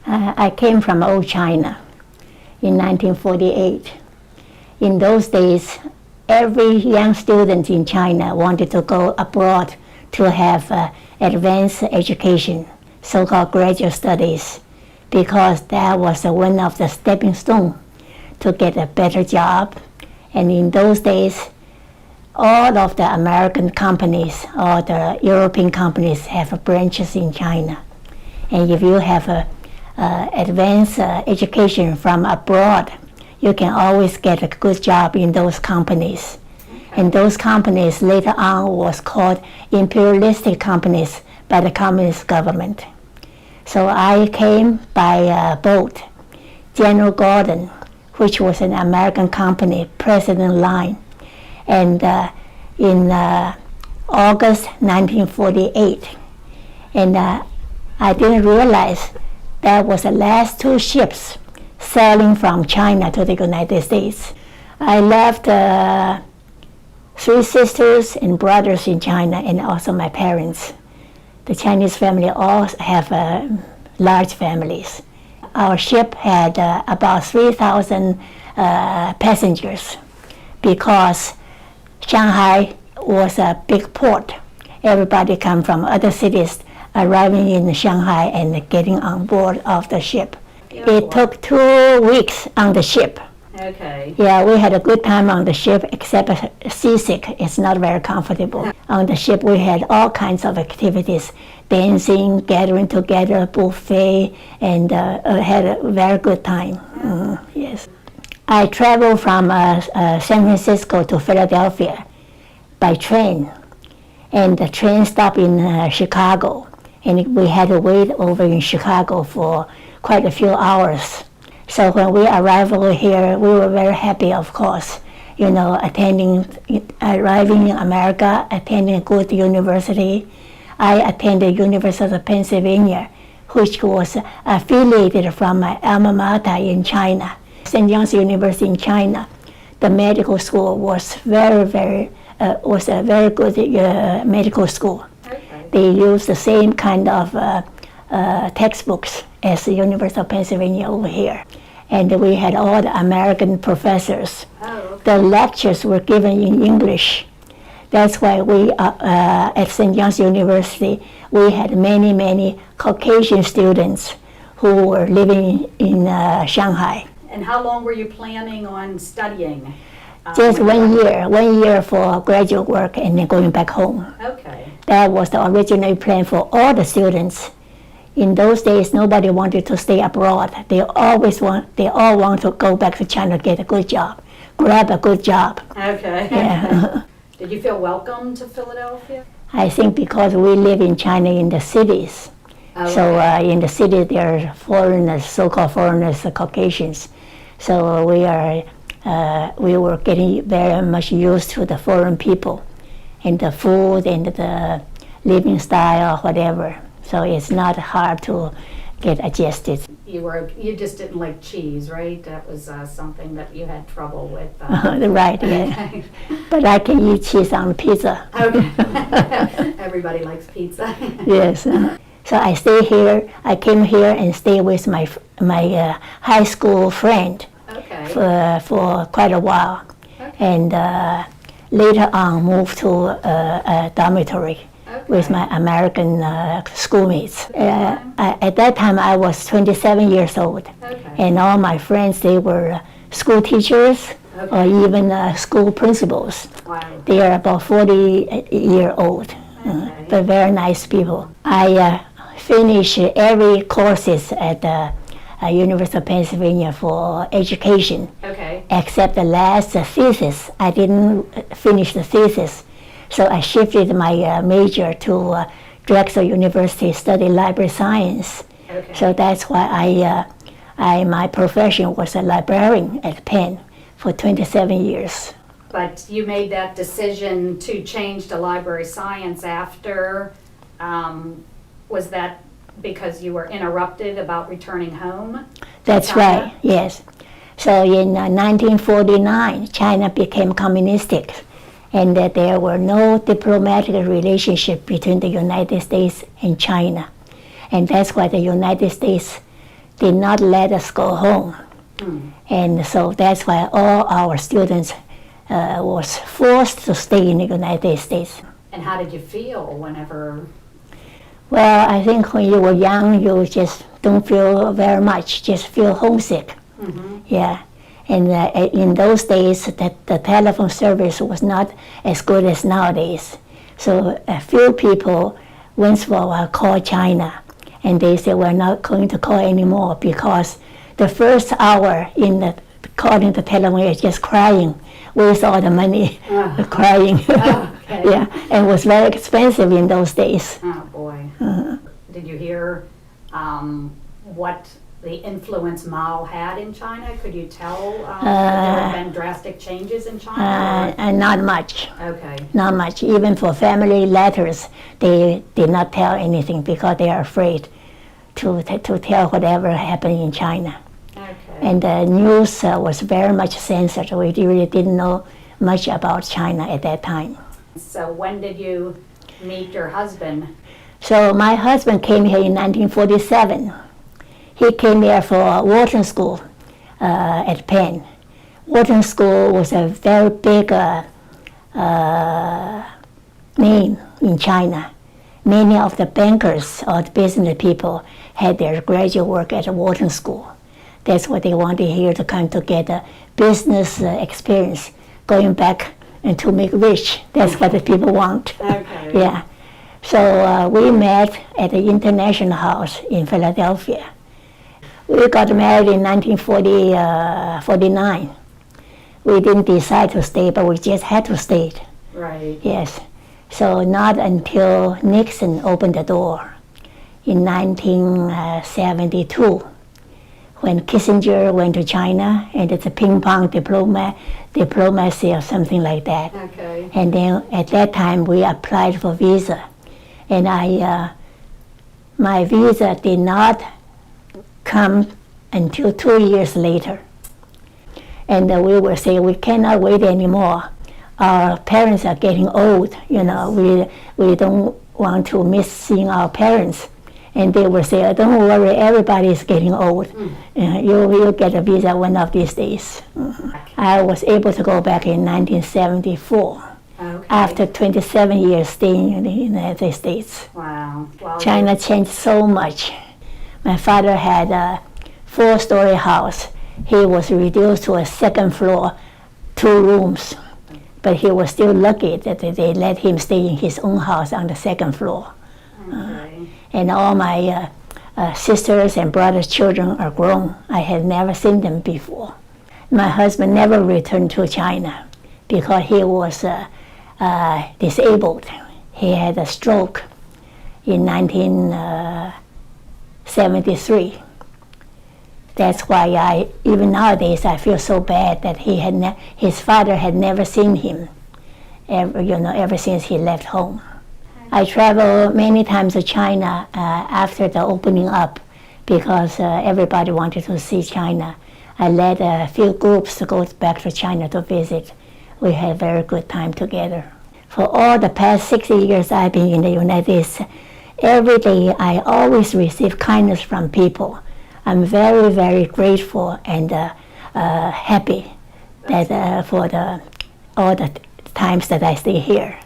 I came from old China in 1948. In those days, every young student in China wanted to go abroad to have advanced education, so-called graduate studies, because that was one of the stepping stones to get a better job. And in those days, all of the American companies or the European companies have branches in China. And if you have advanced education from abroad, you can always get a good job in those companies. And those companies later on was called imperialistic companies by the communist government. So I came by boat. General Gordon, which was an American company, President Line. And in August 1948. And I didn't realize that was the last two ships sailing from China to the United States. I left three sisters and brothers in China, and also my parents. The Chinese family all have large families. Our ship had about 3,000 passengers because Shanghai was a big port. Everybody come from other cities arriving in Shanghai and getting on board of the ship. It took 2 weeks on the ship. Okay. Yeah, we had a good time on the ship, except seasick. It's not very comfortable. On the ship, we had all kinds of activities, dancing, gathering together, buffet, and had a very good time. Yes. I traveled from San Francisco to Philadelphia by train, and the train stopped in Chicago, and we had to wait over in Chicago for quite a few hours. So when we arrived over here, we were very happy, of course, arriving in America, attending a good university. I attended University of Pennsylvania, which was affiliated from my alma mater in China, St. John's University in China. The medical school was a very good medical school. Okay. They used the same kind of textbooks as the University of Pennsylvania over here. And we had all the American professors. Oh, okay. The lectures were given in English. That's why we, at St. John's University, we had many, many Caucasian students who were living in Shanghai. And how long were you planning on studying? Just 1 year, 1 year for graduate work and then going back home. Okay. That was the original plan for all the students. In those days, nobody wanted to stay abroad. They all want to go back to China, get a good job, grab a good job. Okay. Yeah. Did you feel welcome to Philadelphia? I think because we live in China in the cities. Oh, So in the city there are foreigners, so-called foreigners, the Caucasians. So we were getting very much used to the foreign people and the food and the living style, whatever. So it's not hard to get adjusted. You just didn't like cheese, right? That was something that you had trouble with. Right, yeah. But I can eat cheese on pizza. Okay. Everybody likes pizza. Yes. So I stay here. I came here and stayed with my high school friend Okay. for quite a while. Okay. And later on moved to a dormitory with my American schoolmates. At that time, I was 27 years old. Okay. And all my friends, they were school teachers or even school principals. Wow. They are about 40-year-old, Okay. but very nice people. I finished every courses at the University of Pennsylvania for education, Okay. except the last thesis. I didn't finish the thesis. So I shifted my major to Drexel University, study library science. Okay. So that's why my profession was a librarian at Penn for 27 years. But you made that decision to change to library science after, was that because you were interrupted about returning home? That's China? right, yes. So in 1949, China became communistic, and that there were no diplomatic relationship between the United States and China. And that's why the United States did not let us go home. And so that's why all our students was forced to stay in the United States. And how did you feel whenever? Well, I think when you were young, you just don't feel very much, just feel homesick. Yeah. And in those days, the telephone service was not as good as nowadays. So a few people once for a while called China, and they said, we're not going to call anymore because the first hour in the calling the telephone is just crying, waste all the money, crying. Okay. Yeah, and it was very expensive in those days. Oh boy. Did you hear what the influence Mao had in China? Could you tell that there have been drastic changes in China? Not much. Okay. Not much. Even for family letters, they did not tell anything because they are afraid to tell whatever happened in China. Okay. And the news was very much censored. We really didn't know much about China at that time. So when did you meet your husband? So my husband came here in 1947. He came here for Wharton School at Penn. Wharton School was a very big name in China. Many of the bankers or the business people had their graduate work at Wharton School. That's what they wanted here to come to get a business experience, going back and to make rich. That's what the people want. Okay. Yeah. So we met at the International House in Philadelphia. We got married in 1949. We didn't decide to stay, but we just had to stay. Right. Yes. So not until Nixon opened the door in 1972, when Kissinger went to China, and it's a ping-pong diplomacy or something like that. Okay. And then at that time we applied for visa, and my visa did not come until 2 years later. And we were saying we cannot wait anymore. Our parents are getting old, you know, we don't want to miss seeing our parents. And they were saying, don't worry, everybody is getting old. You'll get a visa one of these days. I was able to go back in 1974. Okay. After 27 years staying in the United States. Wow. Well, China changed so much. My father had a 4-story house. He was reduced to a second floor, 2 rooms. But he was still lucky that they let him stay in his own house on the second floor. Okay. And all my sisters and brothers' children are grown. I had never seen them before. My husband never returned to China because he was disabled. He had a stroke in 1973. That's why even nowadays I feel so bad that his father had never seen him ever since he left home. I traveled many times to China after the opening up because everybody wanted to see China. I led a few groups to go back to China to visit. We had a very good time together. For all the past 60 years I've been in the United States, every day I always receive kindness from people. I'm very, very grateful and happy that for all the times that I stay here.